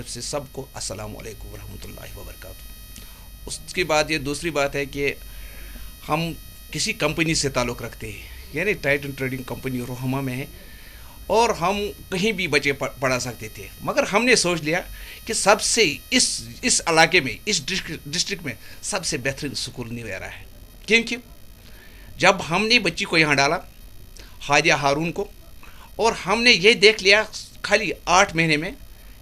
से सबको अस्सलाम वालेकुम रहमतुल्लाहि व बरकातहू। उसके बाद ये दूसरी बात है कि हम किसी कंपनी से ताल्लुक़ रखते हैं, यानी टाइटन ट्रेडिंग कंपनी रोहमा में है, और हम कहीं भी बच्चे पढ़ा सकते थे, मगर हमने सोच लिया कि सबसे इस इलाके में, इस डिस्ट्रिक्ट में सबसे बेहतरीन स्कूल न्यू एरा है। क्योंकि जब हमने बच्ची को यहाँ डाला, हादिया हारून को, और हमने ये देख लिया खाली 8 महीने में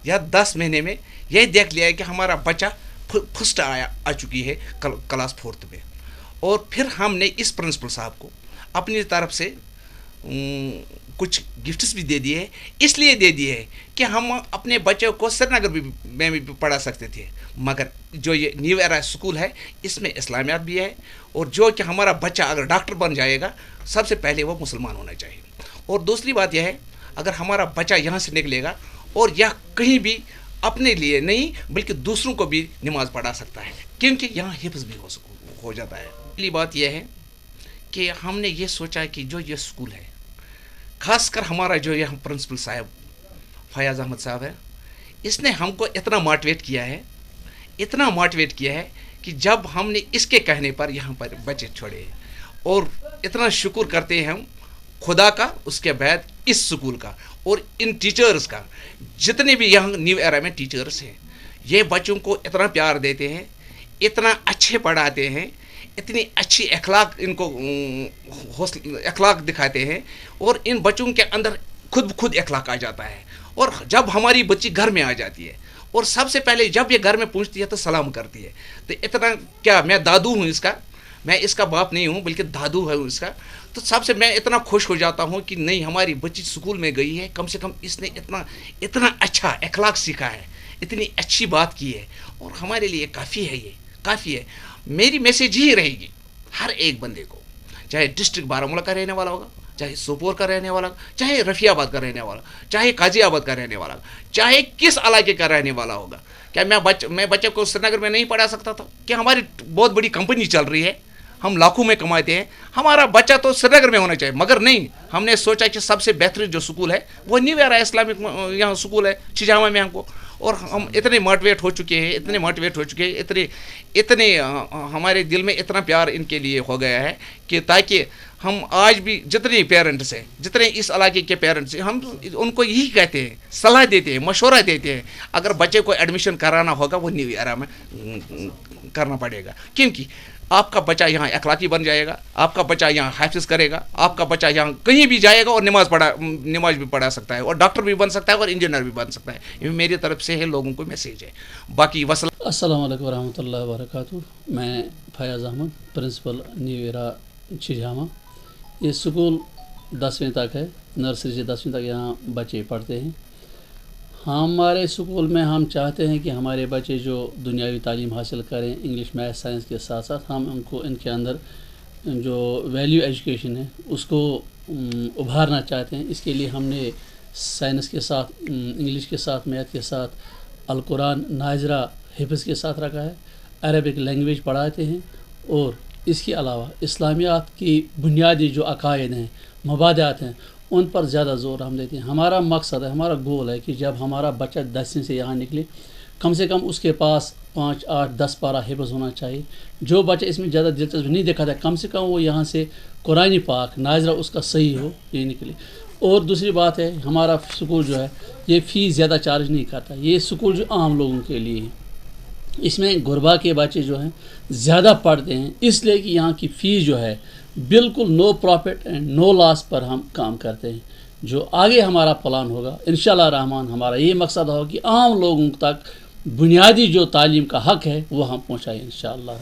या 10 महीने में ये देख लिया कि हमारा बच्चा फर्स्ट आ चुकी है क्लास 4th में, और फिर हमने इस प्रिंसिपल साहब को अपनी तरफ से कुछ गिफ्ट्स भी दे दिए, इसलिए दे दिए कि हम अपने बच्चों को श्रीनगर में भी पढ़ा सकते थे, मगर जो ये न्यू एरा स्कूल है इसमें इस्लामियात भी है, और जो कि हमारा बच्चा अगर डॉक्टर बन जाएगा सबसे पहले वो मुसलमान होना चाहिए। और दूसरी बात यह है, अगर हमारा बच्चा यहाँ से निकलेगा और यह कहीं भी अपने लिए नहीं बल्कि दूसरों को भी नमाज पढ़ा सकता है, क्योंकि यहाँ हिफ्ज़ भी हो जाता है। पहली बात यह है कि हमने ये सोचा कि जो ये स्कूल है, ख़ासकर हमारा जो यहाँ प्रिंसिपल साहब फयाज़ अहमद साहब है, इसने हमको इतना मोटिवेट किया है कि जब हमने इसके कहने पर यहाँ पर बच्चे छोड़े, और इतना शुक्र करते हैं हम खुदा का, उसके बाद इस स्कूल का और इन टीचर्स का, जितने भी यहाँ न्यू एरा में टीचर्स हैं, ये बच्चों को इतना प्यार देते हैं, इतना अच्छे पढ़ाते हैं, इतनी अच्छी अखलाक इनको अखलाक दिखाते हैं, और इन बच्चों के अंदर खुद अखलाक आ जाता है। और जब हमारी बच्ची घर में आ जाती है और सबसे पहले जब ये घर में पहुंचती है तो सलाम करती है, तो इतना क्या, मैं दादू हूँ इसका, मैं इसका बाप नहीं हूँ बल्कि दादू है इसका, तो सबसे मैं इतना खुश हो जाता हूँ कि नहीं, हमारी बच्ची स्कूल में गई है, कम से कम इसने इतना अच्छा अखलाक सीखा है, इतनी अच्छी बात की है, और हमारे लिए काफ़ी है, ये काफ़ी है। मेरी मैसेज ही रहेगी हर एक बंदे को, चाहे डिस्ट्रिक्ट बारामूला का रहने वाला होगा, चाहे सोपोर का रहने वाला, चाहे रफियाबाद का रहने वाला, चाहे काजियाबाद का रहने वाला, चाहे किस इलाके का रहने वाला होगा। क्या मैं बच्चे को श्रीनगर में नहीं पढ़ा सकता था? क्या हमारी बहुत बड़ी कंपनी चल रही है, हम लाखों में कमाते हैं, हमारा बच्चा तो श्रीनगर में होना चाहिए, मगर नहीं, हमने सोचा कि सबसे बेहतरीन जो स्कूल है वो न्यू एरा इस्लामिक यहाँ स्कूल है छिजामा में हमको, और हम इतने मोटिवेट हो चुके हैं, इतने हमारे दिल में इतना प्यार इनके लिए हो गया है कि ताकि हम आज भी जितने पेरेंट्स हैं, जितने इस इलाके के पेरेंट्स हैं, हम उनको यही कहते हैं, सलाह देते हैं, मशवरा देते हैं, अगर बच्चे को एडमिशन कराना होगा वो न्यू एरा में करना पड़ेगा, क्योंकि आपका बच्चा यहाँ अखलाकी बन जाएगा, आपका बच्चा यहाँ हाफिज़ करेगा, आपका बच्चा यहाँ कहीं भी जाएगा और नमाज भी पढ़ा सकता है, और डॉक्टर भी बन सकता है और इंजीनियर भी बन सकता है। ये मेरी तरफ से है, लोगों को मैसेज है। बाकी अस्सलाम वालेकुम रहमतुल्लाहि व बरकातहू। मैं Fayaz Ahmad, principal new era छिजामा। ये स्कूल 10वीं तक है, नर्सरी से 10वीं तक यहाँ बच्चे पढ़ते हैं। हमारे स्कूल में हम चाहते हैं कि हमारे बच्चे जो दुनियावी तालीम हासिल करें, इंग्लिश मैथ साइंस के साथ साथ हम उनको इनके अंदर जो वैल्यू एजुकेशन है उसको उभारना चाहते हैं। इसके लिए हमने साइंस के साथ, इंग्लिश के साथ, मैथ के साथ अल कुरान नाज़रा हिफ्ज़ के साथ रखा है, अरबिक लैंग्वेज पढ़ाते हैं, और इसके अलावा इस्लामियात की बुनियादी जो अकायद हैं, मबादात हैं, उन पर ज़्यादा ज़ोर हम देते हैं। हमारा मकसद है, हमारा गोल है कि जब हमारा बच्चा 10वीं से यहाँ निकले, कम से कम उसके पास 5, 8, 10 पारा हिफ्ज़ होना चाहिए। जो बच्चा इसमें ज़्यादा दिलचस्पी नहीं दिखाता, कम से कम वो यहाँ से कुरानी पाक नाज़रा उसका सही हो, ये निकले। और दूसरी बात है, हमारा स्कूल जो है ये फ़ीस ज़्यादा चार्ज नहीं करता, ये स्कूल जो आम लोगों के लिए है। इसमें गुरबा के बच्चे जो हैं ज़्यादा पढ़ते हैं, इसलिए कि यहाँ की फ़ीस जो है बिल्कुल no profit and no loss पर हम काम करते हैं। जो आगे हमारा प्लान होगा इंशाअल्लाह रहमान, हमारा ये मकसद होगा कि आम लोगों तक बुनियादी जो तालीम का हक़ है वो हम पहुँचाएँ इंशाअल्लाह।